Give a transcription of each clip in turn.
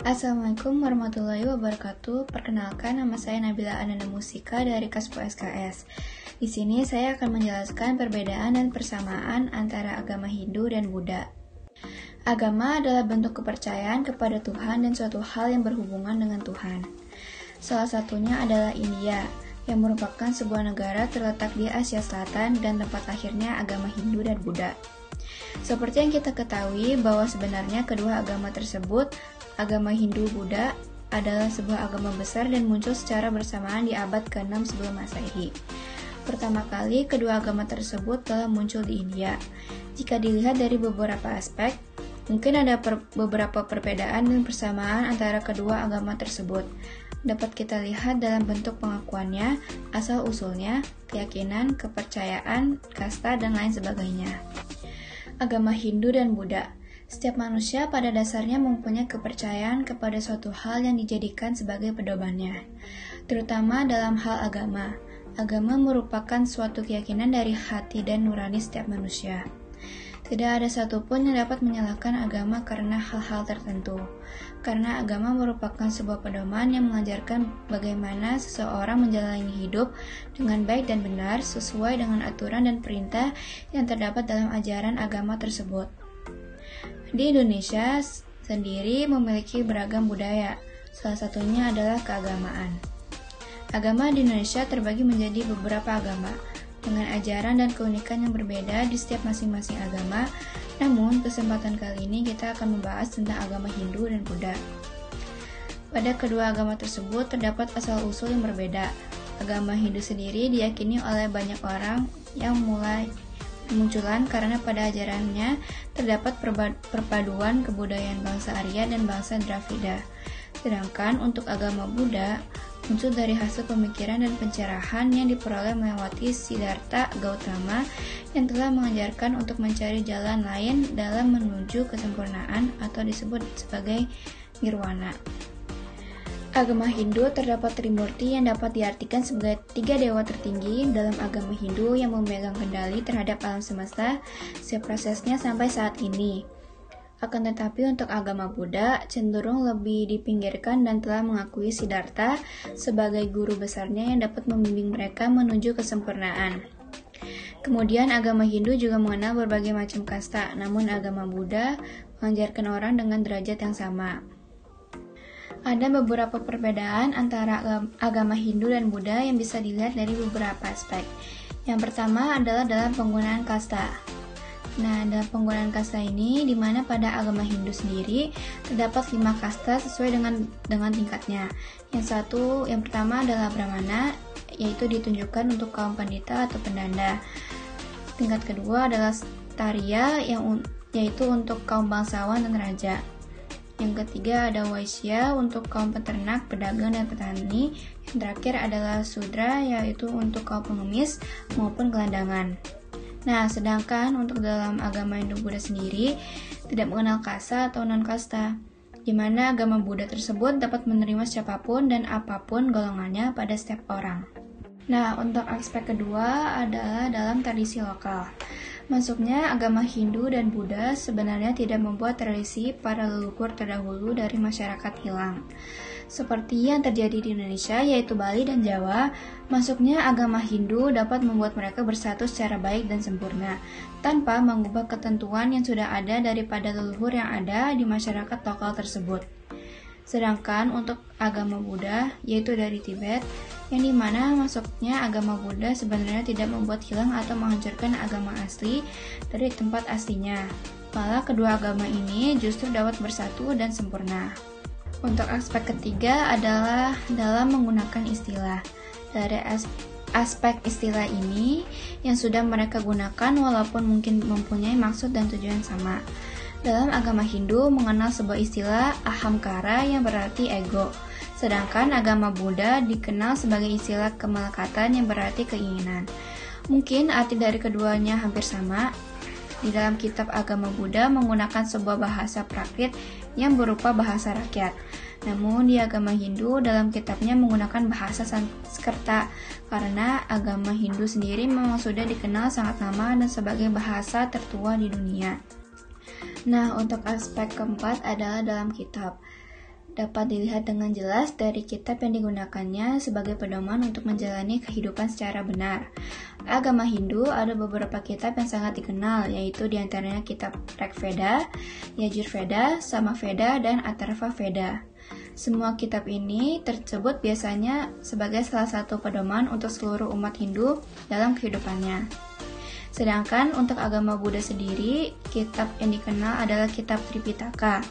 Assalamualaikum warahmatullahi wabarakatuh. Perkenalkan, nama saya Nabila Ananda Musika dari Kaspo SKS. Di sini saya akan menjelaskan perbedaan dan persamaan antara agama Hindu dan Buddha. Agama adalah bentuk kepercayaan kepada Tuhan dan suatu hal yang berhubungan dengan Tuhan. Salah satunya adalah India, yang merupakan sebuah negara terletak di Asia Selatan dan tempat lahirnya agama Hindu dan Buddha. Seperti yang kita ketahui bahwa sebenarnya kedua agama tersebut, agama Hindu-Buddha, adalah sebuah agama besar dan muncul secara bersamaan di abad ke-6 sebelum Masehi. Pertama kali kedua agama tersebut telah muncul di India. Jika dilihat dari beberapa aspek, mungkin ada beberapa perbedaan dan persamaan antara kedua agama tersebut. Dapat kita lihat dalam bentuk pengakuannya, asal-usulnya, keyakinan, kepercayaan, kasta, dan lain sebagainya. Agama Hindu dan Buddha. Setiap manusia pada dasarnya mempunyai kepercayaan kepada suatu hal yang dijadikan sebagai pedomannya, terutama dalam hal agama. Agama merupakan suatu keyakinan dari hati dan nurani setiap manusia. Tidak ada satupun yang dapat menyalahkan agama karena hal-hal tertentu, karena agama merupakan sebuah pedoman yang mengajarkan bagaimana seseorang menjalani hidup dengan baik dan benar sesuai dengan aturan dan perintah yang terdapat dalam ajaran agama tersebut. Di Indonesia sendiri memiliki beragam budaya, salah satunya adalah keagamaan. Agama di Indonesia terbagi menjadi beberapa agama, dengan ajaran dan keunikan yang berbeda di setiap masing-masing agama. Namun, kesempatan kali ini kita akan membahas tentang agama Hindu dan Buddha. Pada kedua agama tersebut terdapat asal-usul yang berbeda. Agama Hindu sendiri diyakini oleh banyak orang yang mulai bermunculan karena pada ajarannya terdapat perpaduan kebudayaan bangsa Arya dan bangsa Dravida. Sedangkan untuk agama Buddha muncul dari hasil pemikiran dan pencerahan yang diperoleh melewati Siddhartha Gautama yang telah mengajarkan untuk mencari jalan lain dalam menuju kesempurnaan atau disebut sebagai nirwana. Agama Hindu terdapat Trimurti yang dapat diartikan sebagai 3 dewa tertinggi dalam agama Hindu yang memegang kendali terhadap alam semesta setiap prosesnya sampai saat ini. Akan tetapi untuk agama Buddha cenderung lebih dipinggirkan dan telah mengakui Siddhartha sebagai guru besarnya yang dapat membimbing mereka menuju kesempurnaan. Kemudian agama Hindu juga mengenal berbagai macam kasta, namun agama Buddha mengajarkan orang dengan derajat yang sama. Ada beberapa perbedaan antara agama Hindu dan Buddha yang bisa dilihat dari beberapa aspek. Yang pertama adalah dalam penggunaan kasta. Nah, dalam penggunaan kasta ini, di mana pada agama Hindu sendiri terdapat 5 kasta sesuai dengan tingkatnya. Yang pertama adalah Brahmana, yaitu ditunjukkan untuk kaum pandita atau pendanda. Tingkat kedua adalah Kshatriya, yaitu untuk kaum bangsawan dan raja. Yang ketiga ada Vaishya untuk kaum peternak, pedagang, dan petani. Yang terakhir adalah Sudra, yaitu untuk kaum pengemis maupun gelandangan. Nah, sedangkan untuk dalam agama Hindu-Buddha sendiri tidak mengenal kasta atau non-kasta, di mana agama Buddha tersebut dapat menerima siapapun dan apapun golongannya pada setiap orang. Nah, untuk aspek kedua adalah dalam tradisi lokal. Masuknya agama Hindu dan Buddha sebenarnya tidak membuat tradisi para leluhur terdahulu dari masyarakat hilang. Seperti yang terjadi di Indonesia, yaitu Bali dan Jawa, masuknya agama Hindu dapat membuat mereka bersatu secara baik dan sempurna, tanpa mengubah ketentuan yang sudah ada daripada leluhur yang ada di masyarakat lokal tersebut. Sedangkan untuk agama Buddha, yaitu dari Tibet, yang dimana masuknya agama Buddha sebenarnya tidak membuat hilang atau menghancurkan agama asli dari tempat aslinya. Malah kedua agama ini justru dapat bersatu dan sempurna. Untuk aspek ketiga adalah dalam menggunakan istilah. Dari aspek istilah ini yang sudah mereka gunakan walaupun mungkin mempunyai maksud dan tujuan sama. Dalam agama Hindu mengenal sebuah istilah ahamkara yang berarti ego. Sedangkan agama Buddha dikenal sebagai istilah kemelekatan yang berarti keinginan. Mungkin arti dari keduanya hampir sama. Di dalam kitab agama Buddha menggunakan sebuah bahasa prakrit yang berupa bahasa rakyat. Namun di agama Hindu dalam kitabnya menggunakan bahasa Sanskerta karena agama Hindu sendiri memang sudah dikenal sangat lama dan sebagai bahasa tertua di dunia. Nah, untuk aspek keempat adalah dalam kitab. dapat dilihat dengan jelas dari kitab yang digunakannya sebagai pedoman untuk menjalani kehidupan secara benar. Agama Hindu ada beberapa kitab yang sangat dikenal, yaitu diantaranya kitab Rig Veda, Yajur Veda, Sama Veda, dan Atharva Veda. Semua kitab ini tersebut biasanya sebagai salah satu pedoman untuk seluruh umat Hindu dalam kehidupannya. Sedangkan untuk agama Buddha sendiri, kitab yang dikenal adalah kitab Tripitaka.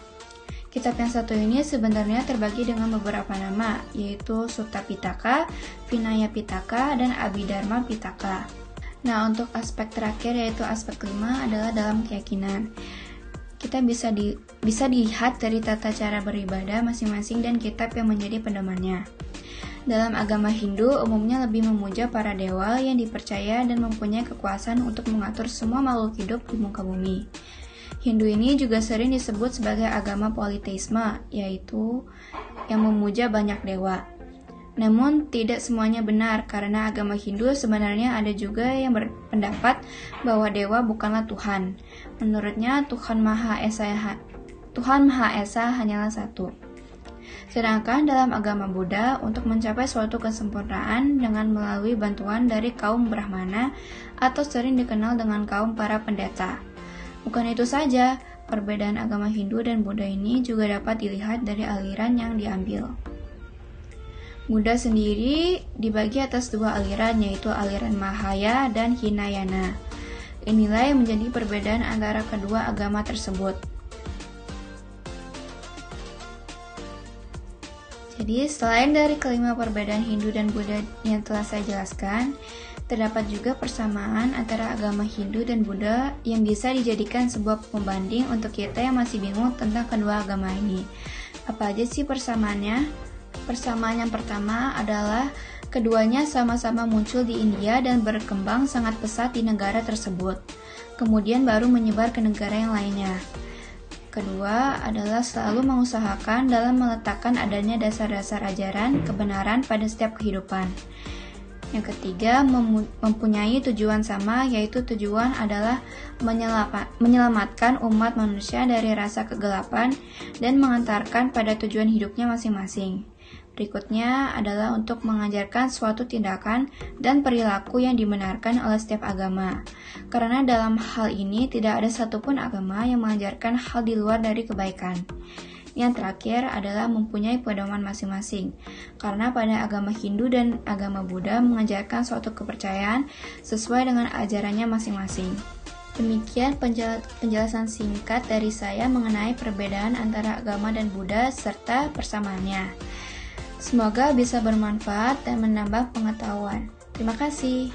Kitab yang satu ini sebenarnya terbagi dengan beberapa nama, yaitu Sutta Pitaka, Vinaya Pitaka, dan Abhidharma Pitaka. Nah, untuk aspek terakhir yaitu aspek kelima adalah dalam keyakinan. Kita bisa dilihat dari tata cara beribadah masing-masing dan kitab yang menjadi pedomannya. Dalam agama Hindu, umumnya lebih memuja para dewa yang dipercaya dan mempunyai kekuasaan untuk mengatur semua makhluk hidup di muka bumi. Hindu ini juga sering disebut sebagai agama politeisme, yaitu yang memuja banyak dewa. Namun, tidak semuanya benar, karena agama Hindu sebenarnya ada juga yang berpendapat bahwa dewa bukanlah Tuhan. Menurutnya, Tuhan Maha Esa hanyalah satu. Sedangkan dalam agama Buddha, untuk mencapai suatu kesempurnaan dengan melalui bantuan dari kaum Brahmana atau sering dikenal dengan kaum para pendeta. Bukan itu saja, perbedaan agama Hindu dan Buddha ini juga dapat dilihat dari aliran yang diambil. Buddha sendiri dibagi atas dua aliran, yaitu aliran Mahaya dan Hinayana. Inilah yang menjadi perbedaan antara kedua agama tersebut. Jadi, selain dari kelima perbedaan Hindu dan Buddha yang telah saya jelaskan, terdapat juga persamaan antara agama Hindu dan Buddha yang bisa dijadikan sebuah pembanding untuk kita yang masih bingung tentang kedua agama ini. Apa aja sih persamaannya? Persamaan yang pertama adalah keduanya sama-sama muncul di India dan berkembang sangat pesat di negara tersebut, kemudian baru menyebar ke negara yang lainnya. Kedua adalah selalu mengusahakan dalam meletakkan adanya dasar-dasar ajaran kebenaran pada setiap kehidupan. Yang ketiga, mempunyai tujuan sama, yaitu tujuan adalah menyelamatkan umat manusia dari rasa kegelapan dan mengantarkan pada tujuan hidupnya masing-masing. Berikutnya adalah untuk mengajarkan suatu tindakan dan perilaku yang dibenarkan oleh setiap agama. Karena dalam hal ini tidak ada satupun agama yang mengajarkan hal di luar dari kebaikan. Yang terakhir adalah mempunyai pedoman masing-masing, karena pada agama Hindu dan agama Buddha mengajarkan suatu kepercayaan sesuai dengan ajarannya masing-masing. Demikian penjelasan singkat dari saya mengenai perbedaan antara agama dan Buddha serta persamaannya. Semoga bisa bermanfaat dan menambah pengetahuan. Terima kasih.